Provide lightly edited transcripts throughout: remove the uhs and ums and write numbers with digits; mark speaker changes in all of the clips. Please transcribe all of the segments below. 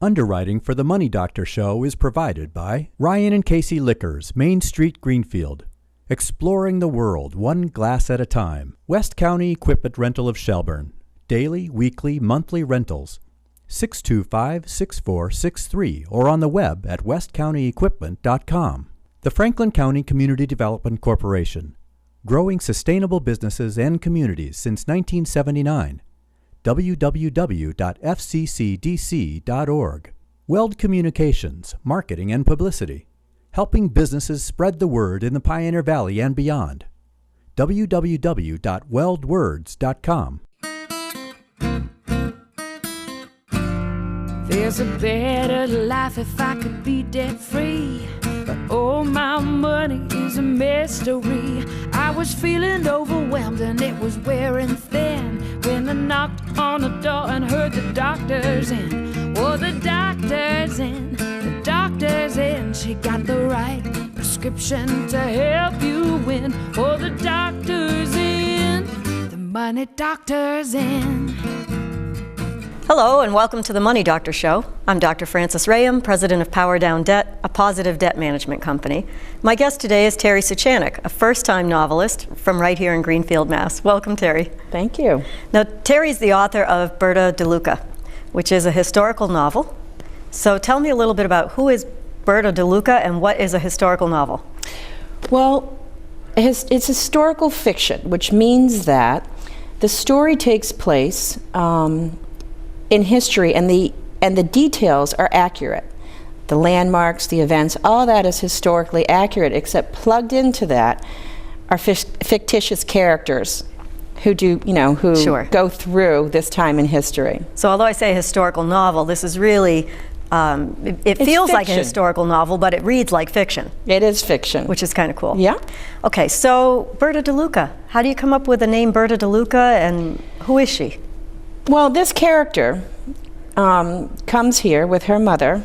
Speaker 1: Underwriting for the Money Doctor Show is provided by Ryan and Casey Liquors, Main Street, Greenfield. Exploring the world, one glass at a time. West County Equipment Rental of Shelburne. Daily, weekly, monthly rentals. 625-6463 or on the web at westcountyequipment.com. The Franklin County Community Development Corporation. Growing sustainable businesses and communities since 1979. www.fccdc.org. Weld Communications, Marketing and Publicity. Helping businesses spread the word in the Pioneer Valley and beyond. www.weldwords.com.
Speaker 2: There's a better life if I could be debt-free, but all my money is a mystery. I was feeling overwhelmed and it was wearing thin when I knocked on the door and heard the doctor's in. Oh, the doctor's in, the doctor's in. She got the right prescription to help you win. Oh, the doctor's in, the money doctor's in.
Speaker 3: Hello and welcome to the Money Doctor Show. I'm Dr. Frances Rayam, president of Power Down Debt, a positive debt management company. My guest today is Terry Suchanek, a first-time novelist from right here in Greenfield, Mass. Welcome, Terry.
Speaker 4: Thank you.
Speaker 3: Now, Terry's the author of Berta De Luca, which is a historical novel. So tell me a little bit about who is Berta De Luca and what is a historical novel?
Speaker 4: Well, it's historical fiction, which means that the story takes place in history, and the details are accurate. The landmarks, the events, all that is historically accurate, except plugged into that are fictitious characters who
Speaker 3: Sure.
Speaker 4: go through this time in history.
Speaker 3: So although I say historical novel, this is really, it feels like a
Speaker 4: fiction.
Speaker 3: historical novel, but it reads like fiction.
Speaker 4: It is fiction.
Speaker 3: Which is kind of cool.
Speaker 4: Yeah.
Speaker 3: Okay, so Berta De Luca. How do you come up with the name Berta De Luca, and who is she?
Speaker 4: Well, this character comes here with her mother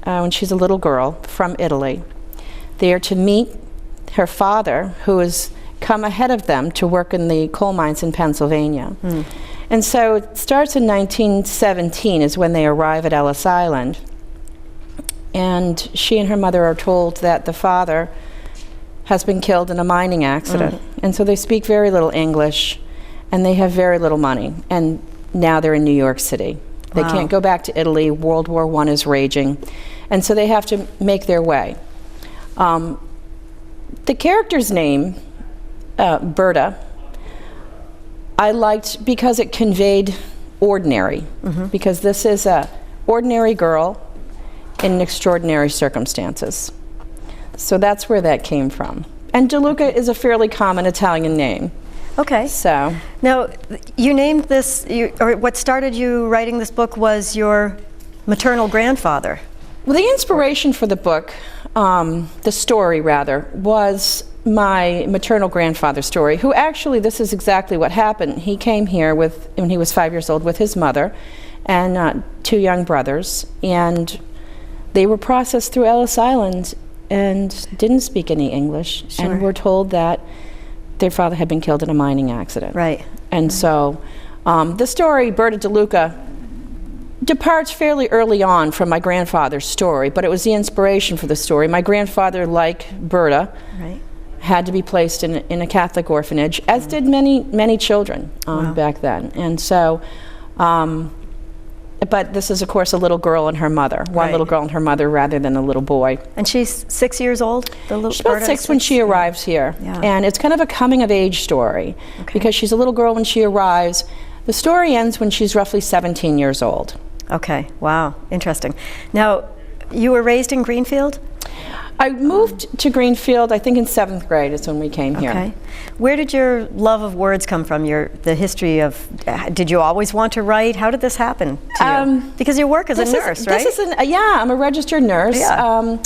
Speaker 4: when she's a little girl from Italy. They are to meet her father, who has come ahead of them to work in the coal mines in Pennsylvania. And so it starts in 1917 is when they arrive at Ellis Island. And she and her mother are told that the father has been killed in a mining accident. And so they speak very little English, and they have very little money. And now they're in New York City. They
Speaker 3: Wow.
Speaker 4: can't go back to Italy. World War I is raging. And so they have to make their way. The character's name, Berta, I liked because it conveyed ordinary. Because this is a ordinary girl in extraordinary circumstances. So that's where that came from. And De Luca is a fairly common Italian name.
Speaker 3: Okay.
Speaker 4: So
Speaker 3: Now, you named this, or what started you writing this book was your maternal grandfather.
Speaker 4: well, the inspiration for the book, the story rather, was my maternal grandfather's story, who actually, this is exactly what happened. He came here when he was 5 years old with his mother and 2 young brothers, and they were processed through Ellis Island and didn't speak any English,
Speaker 3: Sure.
Speaker 4: and were told that their father had been killed in a mining accident.
Speaker 3: Right.
Speaker 4: And so the story, Berta De Luca, departs fairly early on from my grandfather's story, but it was the inspiration for the story. My grandfather, like Berta,
Speaker 3: Right.
Speaker 4: had to be placed in a Catholic orphanage, as did many children back then. And so, but this is, of course, a little girl and her mother. One
Speaker 3: Right.
Speaker 4: little girl and her mother rather than a little boy.
Speaker 3: And she's 6 years old? The little
Speaker 4: She's about
Speaker 3: Berta
Speaker 4: 6 when she arrives here.
Speaker 3: Yeah.
Speaker 4: And it's kind of a coming-of-age story, because she's a little girl when she arrives. The story ends when she's roughly 17 years old.
Speaker 3: Okay, wow, interesting. Now, you were raised in Greenfield?
Speaker 4: I moved to Greenfield, I think in 7th grade is when we came here.
Speaker 3: Okay. Where did your love of words come from? The history of, did you always want to write? How did this happen to you? Because you work as a nurse, right?
Speaker 4: Yeah, I'm a registered nurse.
Speaker 3: Yeah.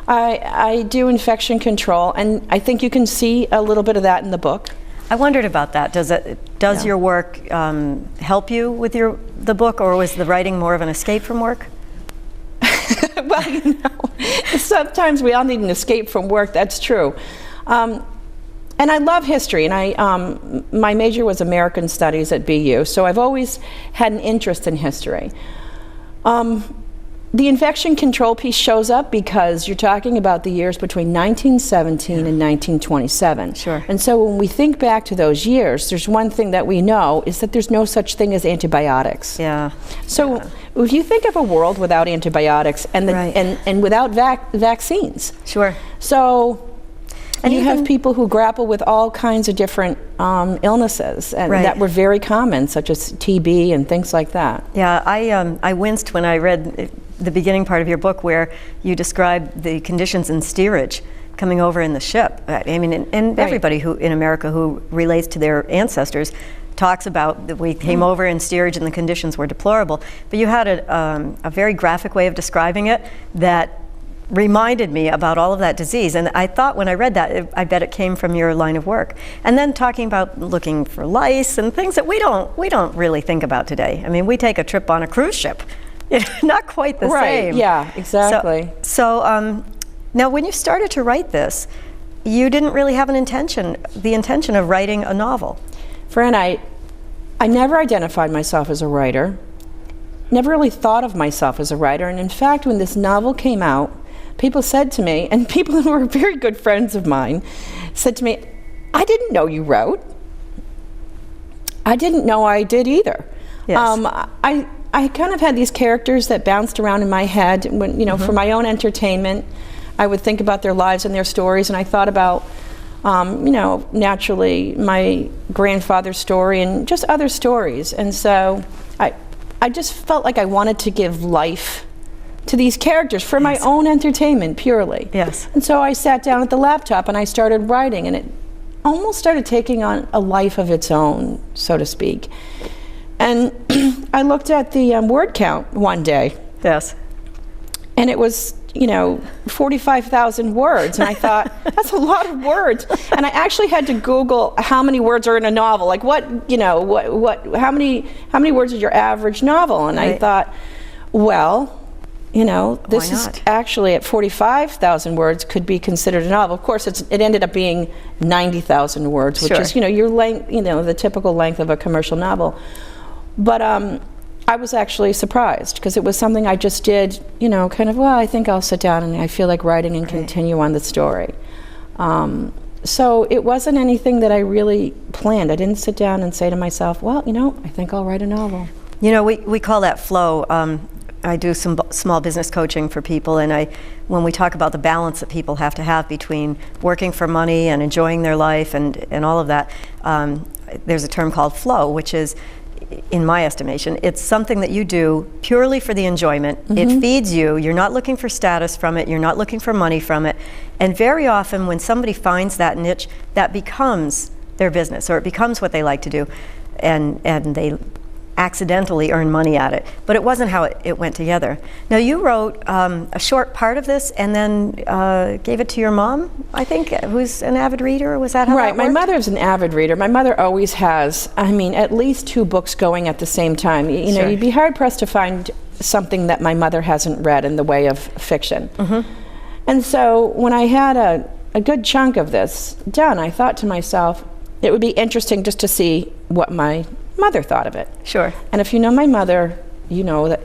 Speaker 4: I do infection control, and I think you can see a little bit of that in the book.
Speaker 3: I wondered about that. Does your work help you with the book, or was the writing more of an escape from work?
Speaker 4: Well, sometimes we all need an escape from work, that's true. And I love history, and my major was American Studies at BU, so I've always had an interest in history. the infection control piece shows up because you're talking about the years between 1917 and 1927.
Speaker 3: Sure.
Speaker 4: And so when we think back to those years, there's one thing that we know is that there's no such thing as antibiotics.
Speaker 3: Yeah.
Speaker 4: So if you think of a world without antibiotics and and without vaccines.
Speaker 3: Sure.
Speaker 4: So
Speaker 3: and
Speaker 4: you have people who grapple with all kinds of different illnesses and that were very common, such as TB and things like that.
Speaker 3: Yeah, I winced when I read the beginning part of your book where you describe the conditions in steerage coming over in the ship. I mean, and everybody who in America who relates to their ancestors talks about that we came over in steerage and the conditions were deplorable. But you had a very graphic way of describing it that reminded me about all of that disease. And I thought when I read that, I bet it came from your line of work. And then talking about looking for lice and things that we don't really think about today. I mean, we take a trip on a cruise ship. Not quite the same.
Speaker 4: Yeah, exactly.
Speaker 3: So now when you started to write this, you didn't really have the intention of writing a novel.
Speaker 4: Fran, I never identified myself as a writer, never really thought of myself as a writer. And in fact, when this novel came out, people said to me, and people who were very good friends of mine, said to me, I didn't know you wrote. I didn't know I did either.
Speaker 3: Yes.
Speaker 4: I kind of had these characters that bounced around in my head when, for my own entertainment. I would think about their lives and their stories, and I thought about, naturally my grandfather's story and just other stories. And so I just felt like I wanted to give life to these characters for my own entertainment purely.
Speaker 3: Yes.
Speaker 4: And so I sat down at the laptop and I started writing, and it almost started taking on a life of its own, so to speak. And I looked at the word count one day.
Speaker 3: Yes.
Speaker 4: And it was, 45,000 words. And I thought, that's a lot of words. And I actually had to Google how many words are in a novel. Like how many words is your average novel? And I thought, well, this is actually at 45,000 words could be considered a novel. Of course, it ended up being 90,000 words, which is, your length, the typical length of a commercial novel. But I was actually surprised because it was something I just did, I think I'll sit down and I feel like writing and continue on the story. So it wasn't anything that I really planned. I didn't sit down and say to myself, well, I think I'll write a novel.
Speaker 3: We call that flow. I do some small business coaching for people, and when we talk about the balance that people have to have between working for money and enjoying their life and all of that, there's a term called flow, which is, in my estimation, it's something that you do purely for the enjoyment. It feeds you. You're not looking for status from it. You're not looking for money from it. And very often when somebody finds that niche, that becomes their business, or it becomes what they like to do, and they accidentally earn money at it. But it wasn't how it went together. Now, you wrote a short part of this and then gave it to your mom, I think, who's an avid reader. Was that how that worked?
Speaker 4: My mother's an avid reader. My mother always has, at least 2 books going at the same time. You'd be hard-pressed to find something that my mother hasn't read in the way of fiction. And so when I had a good chunk of this done, I thought to myself, it would be interesting just to see what my mother thought of it.
Speaker 3: Sure.
Speaker 4: And if you know my mother, you know that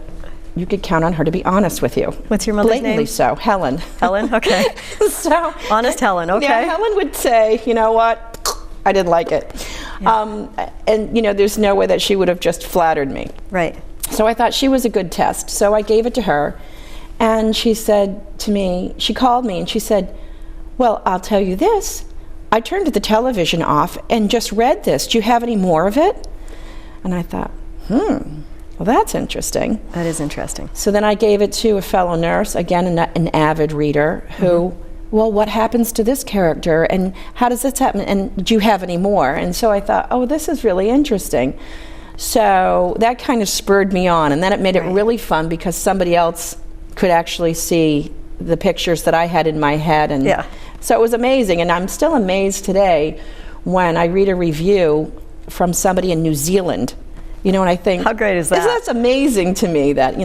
Speaker 4: you could count on her to be honest with you.
Speaker 3: What's your mother's
Speaker 4: Blatantly
Speaker 3: name?
Speaker 4: So, Helen.
Speaker 3: Helen, okay.
Speaker 4: So
Speaker 3: honest Helen, okay.
Speaker 4: Yeah, Helen would say, you know what, I didn't like it. Yeah. And there's no way that she would have just flattered me.
Speaker 3: Right.
Speaker 4: So I thought she was a good test. So I gave it to her, and she said to me, she called me and she said, well, I'll tell you this. I turned the television off and just read this. Do you have any more of it? And I thought, well, that's interesting.
Speaker 3: That is interesting.
Speaker 4: So then I gave it to a fellow nurse, again, an avid reader, who, well, what happens to this character? And how does this happen? And do you have any more? And so I thought, oh, this is really interesting. So that kind of spurred me on. And then it made it really fun because somebody else could actually see the pictures that I had in my head. And so it was amazing. And I'm still amazed today when I read a review from somebody in New Zealand, and I think,
Speaker 3: how great is that?
Speaker 4: That's amazing to me that,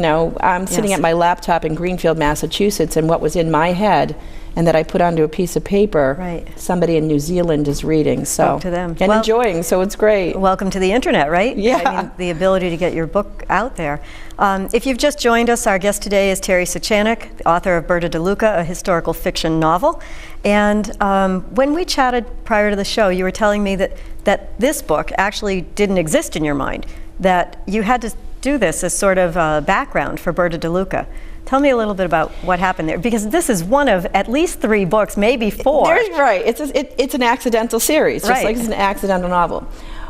Speaker 4: I'm sitting at my laptop in Greenfield, Massachusetts, and what was in my head and that I put onto a piece of paper,
Speaker 3: Right.
Speaker 4: somebody in New Zealand is reading. So
Speaker 3: to them.
Speaker 4: and
Speaker 3: Well,
Speaker 4: enjoying, so it's great.
Speaker 3: Welcome to the internet, right?
Speaker 4: Yeah.
Speaker 3: I mean, the ability to get your book out there. If you've just joined us, our guest today is Terry Suchanek, the author of Berta De Luca, a historical fiction novel. And when we chatted prior to the show, you were telling me that this book actually didn't exist in your mind, that you had to do this as sort of a background for Berta De Luca. Tell me a little bit about what happened there, because this is one of at least 3 books, maybe 4.
Speaker 4: Right. It's an accidental series, just
Speaker 3: Right.
Speaker 4: like it's an accidental novel.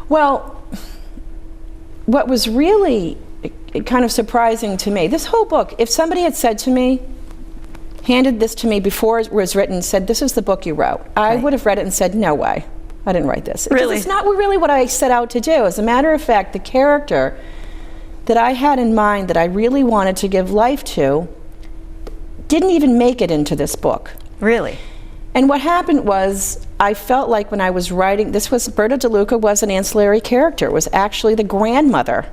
Speaker 4: Well, what was really kind of surprising to me, this whole book, if somebody had said to me, handed this to me before it was written, said, this is the book you wrote, I
Speaker 3: Right.
Speaker 4: would have read it and said, no way, I didn't write this. Because
Speaker 3: Really?
Speaker 4: it's not really what I set out to do. As a matter of fact, the character that I had in mind that I really wanted to give life to didn't even make it into this book.
Speaker 3: Really?
Speaker 4: And what happened was, I felt like when I was writing, Berta De Luca was an ancillary character. It was actually the grandmother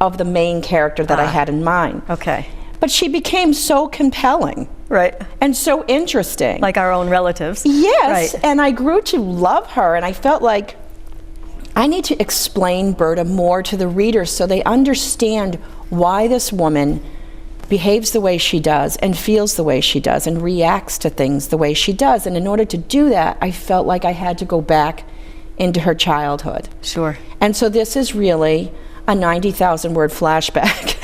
Speaker 4: of the main character that I had in mind.
Speaker 3: Okay.
Speaker 4: But she became so compelling
Speaker 3: Right.
Speaker 4: and so interesting.
Speaker 3: Like our own relatives.
Speaker 4: Yes,
Speaker 3: Right.
Speaker 4: and I grew to love her, and I felt like I need to explain Berta more to the readers so they understand why this woman behaves the way she does and feels the way she does and reacts to things the way she does. And in order to do that, I felt like I had to go back into her childhood.
Speaker 3: Sure.
Speaker 4: And so this is really a 90,000 word flashback.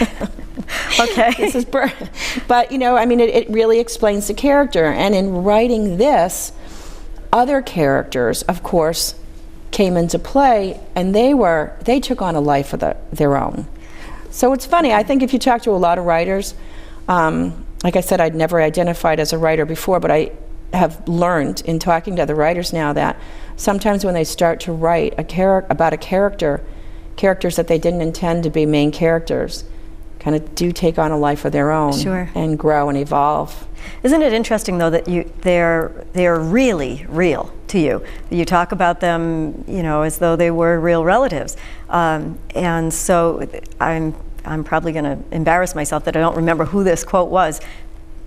Speaker 3: Okay.
Speaker 4: This is but, you know, I mean, it really explains the character. And in writing this, other characters, of course, came into play, and they took on a life of their own. So it's funny, I think if you talk to a lot of writers, like I said, I'd never identified as a writer before, but I have learned in talking to other writers now that sometimes when they start to write about a characters that they didn't intend to be main characters kind of do take on a life of their own.
Speaker 3: Sure.
Speaker 4: And grow and evolve.
Speaker 3: Isn't it interesting, though, that they're really real to you? You talk about them, you know, as though they were real relatives, and so I'm probably going to embarrass myself that I don't remember who this quote was.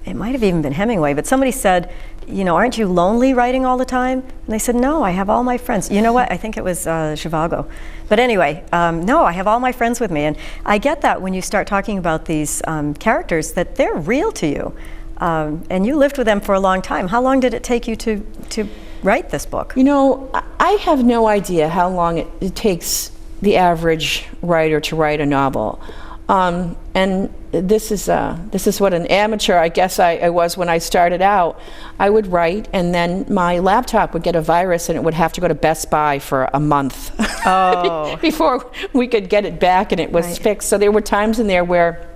Speaker 3: It might have even been Hemingway, but somebody said, you know, aren't you lonely writing all the time? And they said, no, I have all my friends. You know what? I think it was Zhivago. But anyway, no, I have all my friends with me. And I get that when you start talking about these characters, that they're real to you. And you lived with them for a long time. How long did it take you to write this book?
Speaker 4: You know, I have no idea how long it takes the average writer to write a novel. And this is what an amateur, I guess I was when I started out. I would write, and then my laptop would get a virus, and it would have to go to Best Buy for a month before we could get it back, and it was fixed. So there were times in there where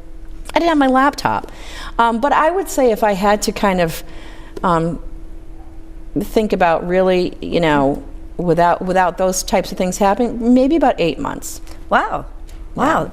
Speaker 4: I didn't have my laptop. But I would say if I had to kind of think about really, you know, without those types of things happening, maybe about 8 months.
Speaker 3: Wow. Wow,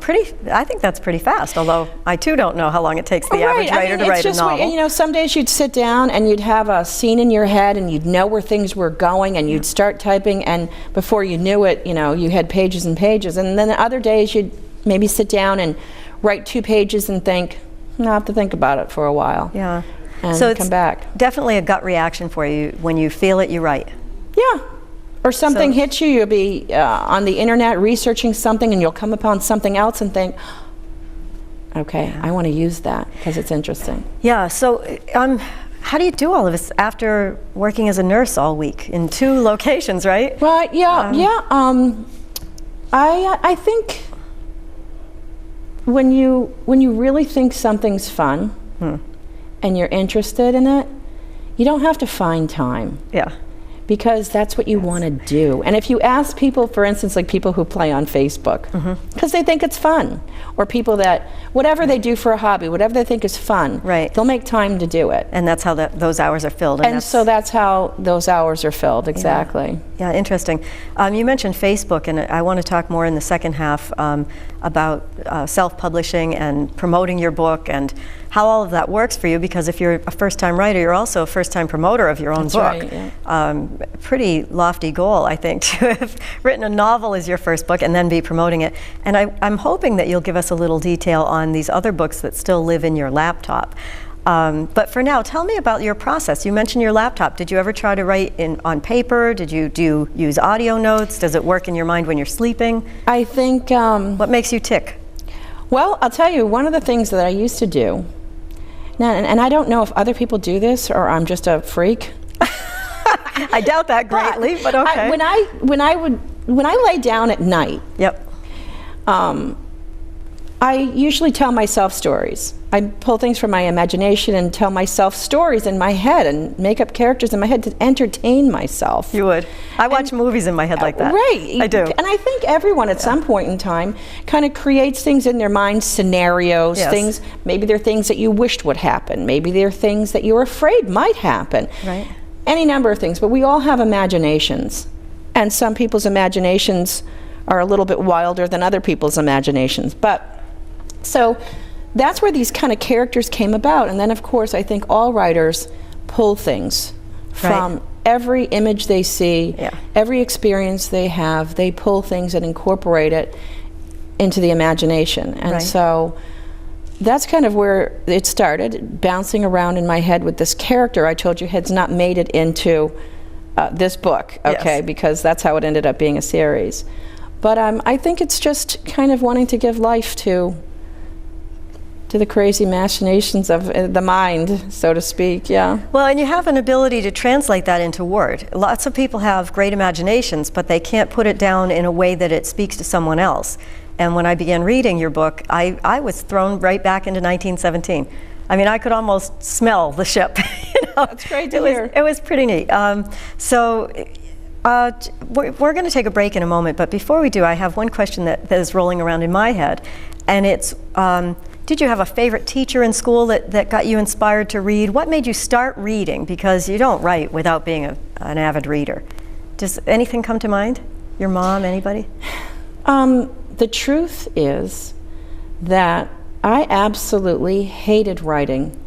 Speaker 3: I think that's pretty fast, although I too don't know how long it takes the average writer to write a novel.
Speaker 4: You know, some days you'd sit down and you'd have a scene in your head and you'd know where things were going, and you'd start typing, and before you knew it, you know, you had pages and pages. And then other days you'd maybe sit down and write 2 pages and think, I'll have to think about it for a while.
Speaker 3: Yeah.
Speaker 4: And
Speaker 3: so it's
Speaker 4: come back.
Speaker 3: Definitely a gut reaction for you. When you feel it, you write.
Speaker 4: Yeah. Or something hits you, you'll be on the internet researching something, and you'll come upon something else and think, okay, I want to use that because it's interesting.
Speaker 3: Yeah, so how do you do all of this after working as a nurse all week in 2 locations, right?
Speaker 4: Right, I think when you really think something's fun and you're interested in it, you don't have to find time.
Speaker 3: Yeah.
Speaker 4: Because that's what you want to do. And if you ask people, for instance, like people who play on Facebook, because they think it's fun, or people that, whatever they do for a hobby, whatever they think is fun, they'll make time to do it.
Speaker 3: And that's how those hours are filled.
Speaker 4: And so that's how those hours are filled, exactly.
Speaker 3: Yeah, interesting. You mentioned Facebook, and I want to talk more in the second half about self-publishing and promoting your book and how all of that works for you, because if you're a first-time writer, you're also a first-time promoter of your own book.
Speaker 4: Right, yeah.
Speaker 3: Pretty lofty goal, I think, to have written a novel as your first book and then be promoting it. And I'm hoping that you'll give us a little detail on these other books that still live in your laptop. But for now, tell me about your process. You mentioned your laptop. Did you ever try to write on paper? Do you use audio notes? Does it work in your mind when you're sleeping?
Speaker 4: I think...
Speaker 3: what makes you tick?
Speaker 4: Well, I'll tell you, one of the things that I used to do, now, and I don't know if other people do this or I'm just a freak.
Speaker 3: I doubt that greatly, but okay.
Speaker 4: When I lay down at night,
Speaker 3: yep.
Speaker 4: I usually tell myself stories. I pull things from my imagination and tell myself stories in my head and make up characters in my head to entertain myself.
Speaker 3: You would. I watch movies in my head like that.
Speaker 4: Right.
Speaker 3: I do.
Speaker 4: And I think everyone at some point in time kind of creates things in their mind, scenarios, things, maybe they're things that you wished would happen. Maybe they're things that you're afraid might happen.
Speaker 3: Right.
Speaker 4: Any number of things, but we all have imaginations. And some people's imaginations are a little bit wilder than other people's imaginations. So that's where these kind of characters came about. And then, of course, I think all writers pull things from every image they see, every experience they have. They pull things and incorporate it into the imagination. And so that's kind of where it started, bouncing around in my head with this character. I told you has not made it into this book, because that's how it ended up being a series. But I think it's just kind of wanting to give life to the crazy machinations of the mind, so to speak, Well,
Speaker 3: and you have an ability to translate that into word. Lots of people have great imaginations, but they can't put it down in a way that it speaks to someone else. And when I began reading your book, I was thrown right back into 1917. I mean, I could almost smell the ship.
Speaker 4: That's great to hear.
Speaker 3: It was pretty neat. We're going to take a break in a moment, but before we do, I have one question that is rolling around in my head, and it's, did you have a favorite teacher in school that got you inspired to read? What made you start reading? Because you don't write without being an avid reader. Does anything come to mind? Your mom, anybody?
Speaker 4: The truth is that I absolutely hated writing.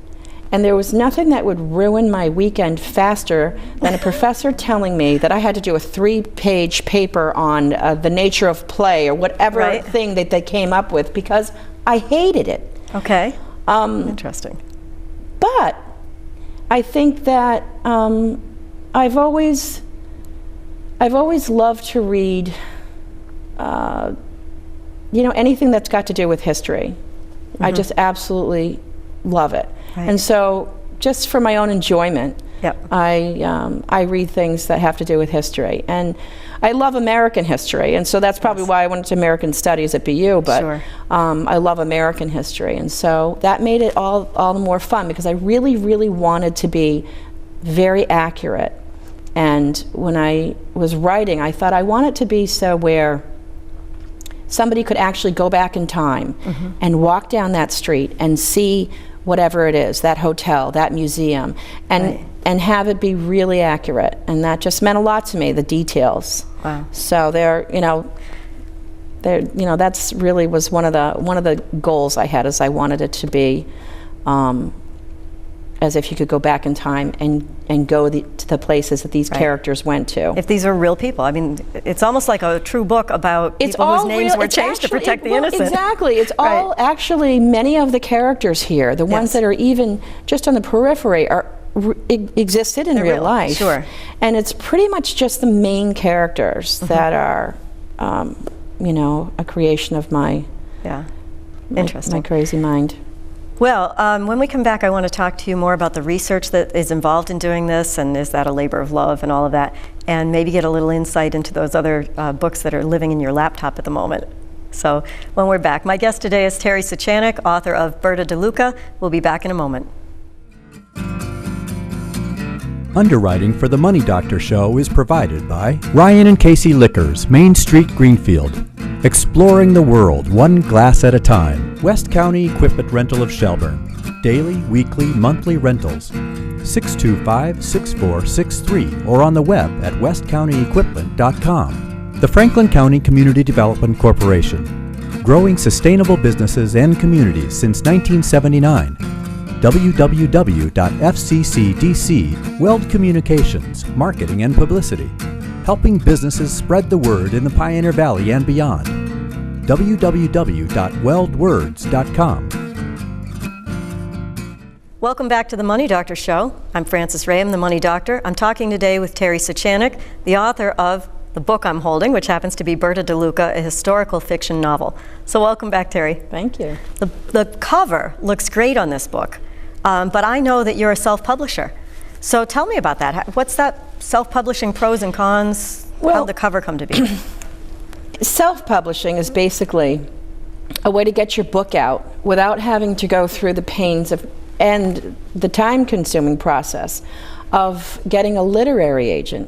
Speaker 4: And there was nothing that would ruin my weekend faster than a professor telling me that I had to do a 3-page paper on the nature of play or whatever thing that they came up with, because I hated it.
Speaker 3: Okay. Interesting.
Speaker 4: But I think that I've always loved to read anything that's got to do with history. I just absolutely love it. And so, just for my own enjoyment, I read things that have to do with history. And I love American history, and so that's probably why I went to American Studies at BU, but I love American history. And so that made it all the more fun, because I really, really wanted to be very accurate. And when I was writing, I thought I want it to be so where somebody could actually go back in time and walk down that street and see whatever it is, that hotel, that museum, and have it be really accurate. And that just meant a lot to me, the details.
Speaker 3: Wow.
Speaker 4: So that's really was one of the goals I had, is I wanted it to be as if you could go back in time and go to the places that these characters went to.
Speaker 3: If these are real people. I mean, it's almost like a true book about people whose names were changed to protect the innocent.
Speaker 4: Exactly. It's all actually, many of the characters here, the ones that are even just on the periphery, existed in real life.
Speaker 3: Sure.
Speaker 4: And it's pretty much just the main characters that are, a creation of my crazy mind.
Speaker 3: Well, when we come back, I want to talk to you more about the research that is involved in doing this, and is that a labor of love and all of that, and maybe get a little insight into those other books that are living in your laptop at the moment. So when we're back, my guest today is Terry Suchanek, author of Berta De Luca. We'll be back in a moment.
Speaker 1: Underwriting for the Money Doctor Show is provided by Ryan and Casey Liquors, Main Street, Greenfield. Exploring the world, one glass at a time. West County Equipment Rental of Shelburne. Daily, weekly, monthly rentals. 625-6463 or on the web at westcountyequipment.com. The Franklin County Community Development Corporation. Growing sustainable businesses and communities since 1979. www.fccdc, Weld Communications, Marketing and Publicity. Helping businesses spread the word in the Pioneer Valley and beyond. www.weldwords.com.
Speaker 3: Welcome back to the Money Doctor Show. I'm Frances Rayam, the Money Doctor. I'm talking today with Terry Suchanek, the author of the book I'm holding, which happens to be Berta De Luca, a historical fiction novel. So welcome back, Terry.
Speaker 4: Thank you.
Speaker 3: The cover looks great on this book, but I know that you're a self-publisher. So tell me about that. What's that self-publishing pros and cons?
Speaker 4: Well,
Speaker 3: how did the cover come to be?
Speaker 4: Self-publishing is basically a way to get your book out without having to go through the pains of and the time-consuming process of getting a literary agent.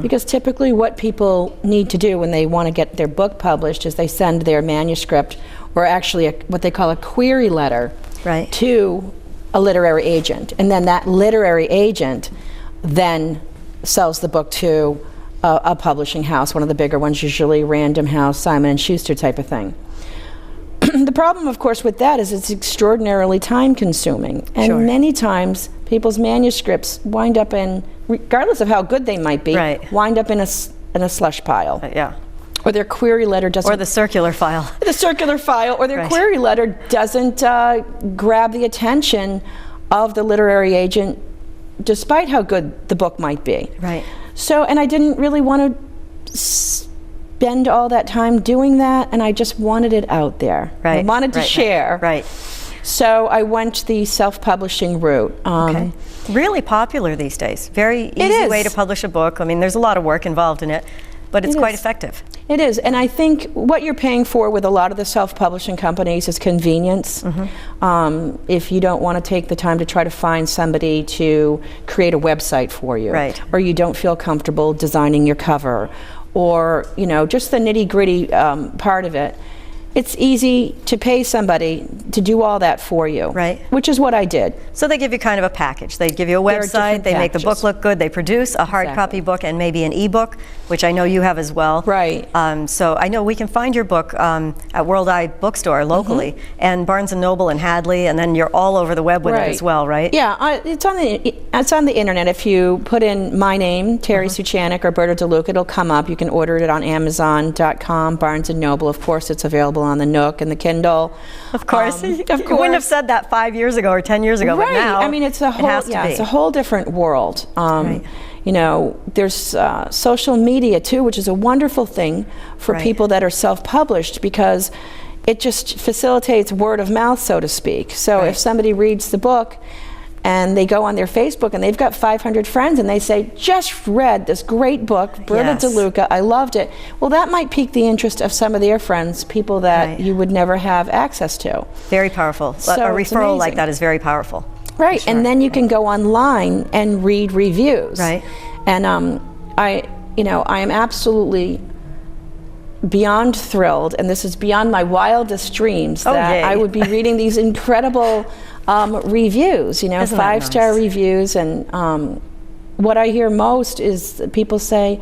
Speaker 4: Because typically what people need to do when they want to get their book published is they send their manuscript, or actually what they call a query letter,
Speaker 3: Right.
Speaker 4: to a literary agent. And then that literary agent then sells the book to a publishing house, one of the bigger ones, usually Random House, Simon & Schuster type of thing. The problem, of course, with that is it's extraordinarily time-consuming. And
Speaker 3: Sure.
Speaker 4: many times, people's manuscripts wind up in, regardless of how good they might be,
Speaker 3: Right.
Speaker 4: wind up in a slush pile.
Speaker 3: Yeah.
Speaker 4: Or their query letter doesn't...
Speaker 3: Or the circular file.
Speaker 4: the circular file, or their
Speaker 3: Right.
Speaker 4: query letter doesn't grab the attention of the literary agent, despite how good the book might be.
Speaker 3: Right.
Speaker 4: So, and I didn't really want to spend all that time doing that, and I just wanted it out there.
Speaker 3: Right.
Speaker 4: I wanted to share.
Speaker 3: Right.
Speaker 4: So I went the self-publishing route.
Speaker 3: Okay. Really popular these days. Very easy way to publish a book. I mean, there's a lot of work involved in it, but it's quite effective.
Speaker 4: It is, and I think what you're paying for with a lot of the self-publishing companies is convenience. If you don't want to take the time to try to find somebody to create a website for you,
Speaker 3: Right.
Speaker 4: or you don't feel comfortable designing your cover, or just the nitty-gritty part of it, it's easy to pay somebody to do all that for you.
Speaker 3: Right.
Speaker 4: Which is what I did.
Speaker 3: So they give you kind of a package. They give you a
Speaker 4: There are
Speaker 3: website,
Speaker 4: different
Speaker 3: they make the book
Speaker 4: packages.
Speaker 3: look good, they produce a hard copy book and maybe an ebook, which I know you have as well.
Speaker 4: Right.
Speaker 3: So I know we can find your book at World Eye Bookstore locally, and Barnes & Noble and Hadley, and then you're all over the web with it as well, right?
Speaker 4: Yeah, it's on the internet. If you put in my name, Terry Suchanek or Berta De Luca, it'll come up. You can order it on Amazon.com, Barnes & Noble. Of course, it's available on the Nook and the Kindle.
Speaker 3: Of course.
Speaker 4: Of
Speaker 3: You wouldn't have said that 5 years ago or 10 years ago,
Speaker 4: Right.
Speaker 3: but now
Speaker 4: I mean, it's a whole it's a whole different world.
Speaker 3: Right.
Speaker 4: There's social media too, which is a wonderful thing for
Speaker 3: Right.
Speaker 4: people that are self-published, because it just facilitates word of mouth, so to speak. So
Speaker 3: Right.
Speaker 4: if somebody reads the book and they go on their Facebook and they've got 500 friends and they say, just read this great book, Berta
Speaker 3: Yes.
Speaker 4: De Luca, I loved it. Well, that might pique the interest of some of their friends, people that
Speaker 3: Right.
Speaker 4: you would never have access to.
Speaker 3: Very powerful.
Speaker 4: So
Speaker 3: a
Speaker 4: it's
Speaker 3: referral like
Speaker 4: amazing.
Speaker 3: that is very powerful.
Speaker 4: Right,
Speaker 3: Sure.
Speaker 4: and then you can go online and read reviews.
Speaker 3: Right.
Speaker 4: And I am absolutely beyond thrilled, and this is beyond my wildest dreams,
Speaker 3: Oh,
Speaker 4: that
Speaker 3: yay.
Speaker 4: I would be reading these incredible reviews,
Speaker 3: Isn't that
Speaker 4: 5-star
Speaker 3: nice?
Speaker 4: reviews, and what I hear most is that people say,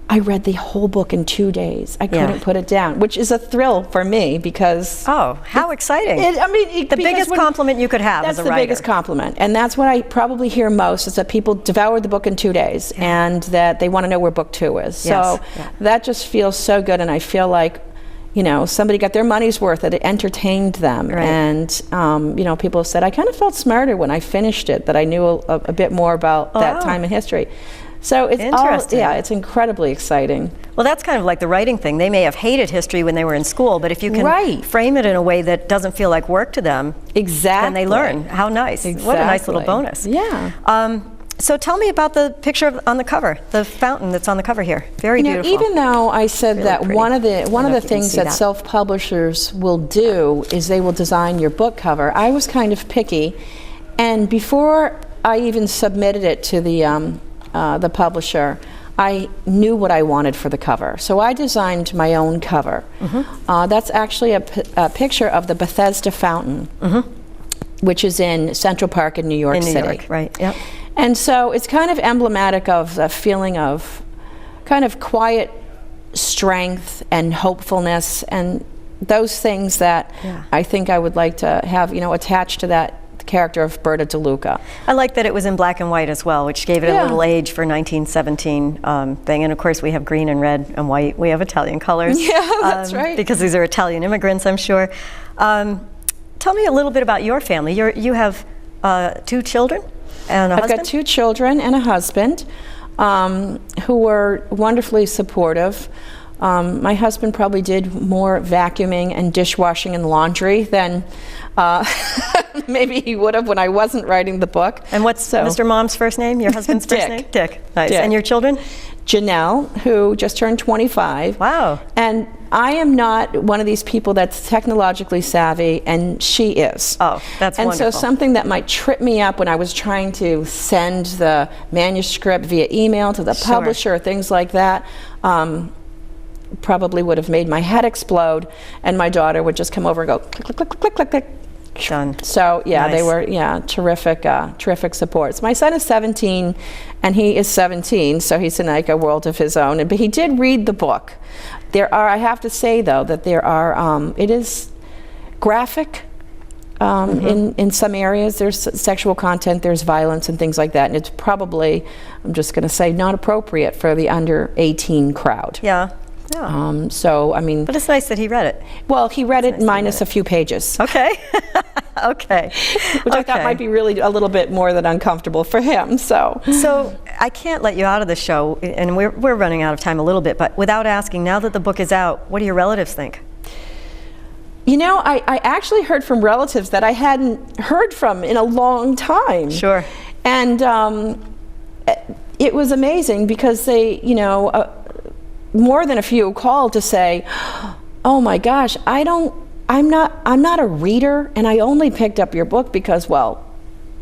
Speaker 4: I read the whole book in 2 days. I couldn't put it down, which is a thrill for me, because
Speaker 3: Oh, how exciting.
Speaker 4: the
Speaker 3: biggest compliment you could have as a
Speaker 4: That's the
Speaker 3: writer.
Speaker 4: biggest compliment. And that's what I probably hear most, is that people devoured the book in 2 days and that they want to know where book 2 is.
Speaker 3: Yes.
Speaker 4: So that just feels so good, and I feel like, somebody got their money's worth, that it entertained them.
Speaker 3: Right.
Speaker 4: And, people have said, I kind of felt smarter when I finished it, that I knew a bit more about that time in history. So it's
Speaker 3: Interesting.
Speaker 4: it's incredibly exciting.
Speaker 3: Well, that's kind of like the writing thing. They may have hated history when they were in school, but if you can frame it in a way that doesn't feel like work to them,
Speaker 4: Exactly.
Speaker 3: then they learn. How nice. What a nice little bonus.
Speaker 4: Yeah.
Speaker 3: So tell me about the picture on the cover, the fountain that's on the cover here. Very beautiful.
Speaker 4: Even though I said that
Speaker 3: pretty.
Speaker 4: one of the
Speaker 3: know if you can
Speaker 4: things
Speaker 3: see
Speaker 4: that
Speaker 3: that.
Speaker 4: self-publishers will do is they will design your book cover. I was kind of picky, and before I even submitted it to the publisher, I knew what I wanted for the cover. So I designed my own cover. That's actually a picture of the Bethesda Fountain, which is in Central Park in New York City.
Speaker 3: In New York, right, yep.
Speaker 4: And so it's kind of emblematic of a feeling of kind of quiet strength and hopefulness, and those things that I think I would like to have, attached to that character of Berta De Luca.
Speaker 3: I like that it was in black and white as well, which gave it a little age for 1917 thing. And of course, we have green and red and white. We have Italian colors.
Speaker 4: Yeah, that's right.
Speaker 3: Because these are Italian immigrants, I'm sure. Tell me a little bit about your family. You have 2 children and a husband?
Speaker 4: I've got 2 children and a husband who were wonderfully supportive. My husband probably did more vacuuming and dishwashing and laundry than maybe he would have when I wasn't writing the book.
Speaker 3: And what's Mr. Mom's first name? Your husband's first name? Dick. Nice.
Speaker 4: Dick.
Speaker 3: And your children?
Speaker 4: Janelle, who just turned 25.
Speaker 3: Wow.
Speaker 4: And I am not one of these people that's technologically savvy, and she is.
Speaker 3: Oh, that's
Speaker 4: and
Speaker 3: wonderful.
Speaker 4: So something that might trip me up when I was trying to send the manuscript via email to the publisher, or things like that, probably would have made my head explode, and my daughter would just come over and go click, click, click, click, click, click.
Speaker 3: Done.
Speaker 4: So yeah,
Speaker 3: Nice.
Speaker 4: they were terrific supports. My son is 17, and he is 17, so he's in like a world of his own. But he did read the book. I have to say though, that there are, it is graphic. In some areas, there's sexual content, there's violence and things like that, and it's probably, I'm just going to say, not appropriate for the under 18 crowd.
Speaker 3: Yeah.
Speaker 4: So, I mean...
Speaker 3: But it's nice that he read it.
Speaker 4: Well, he read it minus a few pages.
Speaker 3: Okay. Okay.
Speaker 4: Which I thought might be really a little bit more than uncomfortable for him, so...
Speaker 3: So, I can't let you out of the show, and we're running out of time a little bit, but without asking, now that the book is out, what do your relatives think?
Speaker 4: You know, I actually heard from relatives that I hadn't heard from in a long time.
Speaker 3: Sure.
Speaker 4: And it was amazing because they, more than a few called to say, "Oh my gosh, I'm not a reader, and I only picked up your book because, well,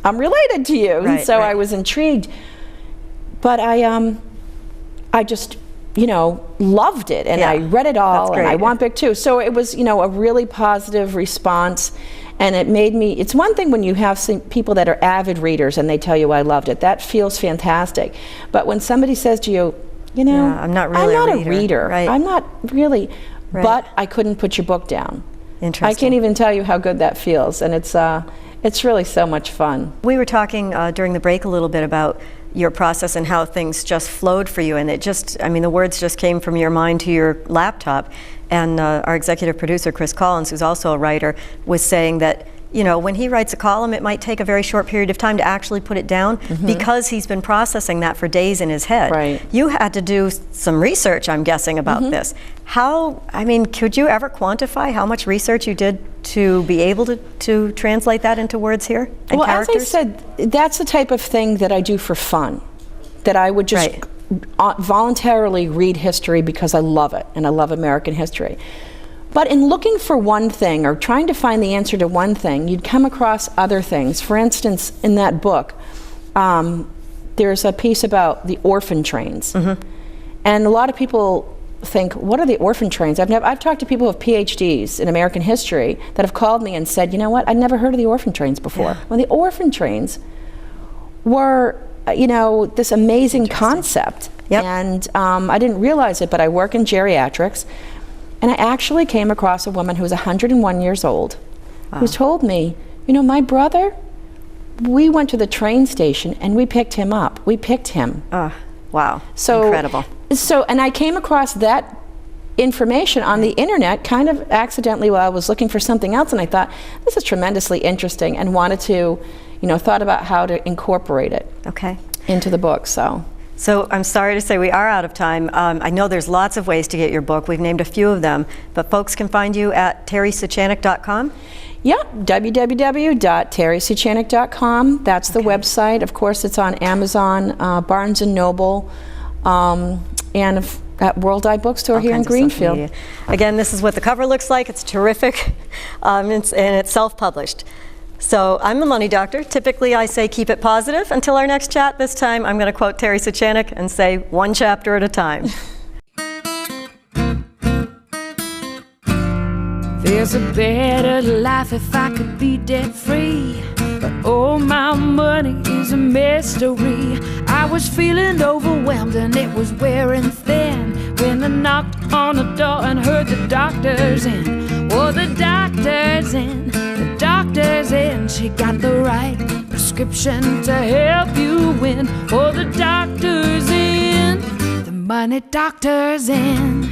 Speaker 4: I'm related to you."
Speaker 3: Right,
Speaker 4: and so
Speaker 3: right.
Speaker 4: I was intrigued. But I just, loved it, and I read it all, and I want book 2. So it was, a really positive response, and it made me, it's one thing when you have some people that are avid readers and they tell you I loved it. That feels fantastic. But when somebody says to you,
Speaker 3: I'm not really
Speaker 4: a reader.
Speaker 3: Right.
Speaker 4: I'm not really,
Speaker 3: Right.
Speaker 4: but I couldn't put your book down.
Speaker 3: Interesting.
Speaker 4: I can't even tell you how good that feels, and it's really so much fun.
Speaker 3: We were talking during the break a little bit about your process and how things just flowed for you, and the words just came from your mind to your laptop. And our executive producer, Chris Collins, who's also a writer, was saying that, when he writes a column, it might take a very short period of time to actually put it down because he's been processing that for days in his head.
Speaker 4: Right.
Speaker 3: You had to do some research, I'm guessing, about this. Could you ever quantify how much research you did to be able to translate that into words here and characters?
Speaker 4: As I said, that's the type of thing that I do for fun, that I would just voluntarily read history because I love it, and I love American history. But in looking for one thing, or trying to find the answer to one thing, you'd come across other things. For instance, in that book, there's a piece about the orphan trains. And a lot of people think, what are the orphan trains? I've talked to people with Ph.D.s in American history that have called me and said, you know what, I'd never heard of the orphan trains before.
Speaker 3: Yeah.
Speaker 4: Well, the orphan trains were, this amazing concept.
Speaker 3: Yep.
Speaker 4: And I didn't realize it, but I work in geriatrics. And I actually came across a woman who was 101 years old, who told me, my brother, we went to the train station and we picked him up. We picked him.
Speaker 3: Wow.
Speaker 4: So,
Speaker 3: incredible.
Speaker 4: And I came across that information on the internet kind of accidentally while I was looking for something else, and I thought, this is tremendously interesting, and wanted to, thought about how to incorporate it into the book.
Speaker 3: So I'm sorry to say we are out of time. I know there's lots of ways to get your book. We've named a few of them, but folks can find you at terrysuchanek.com.
Speaker 4: Yeah, www.terrysuchanek.com. That's the website. Of course, it's on Amazon, Barnes & Noble, and at World Eye Bookstore here in Greenfield.
Speaker 3: Again, this is what the cover looks like. It's terrific, and it's self-published. So I'm the Money Doctor. Typically I say keep it positive. Until our next chat, this time I'm going to quote Terry Suchanek and say one chapter at a time.
Speaker 2: There's a better life if I could be debt free, but all my money is a mystery. I was feeling overwhelmed and it was wearing thin when I knocked on the door and heard the doctor's in. Oh, the doctor's in, the doctor's in. She got the right prescription to help you win. Oh, the doctor's in, the money doctor's in.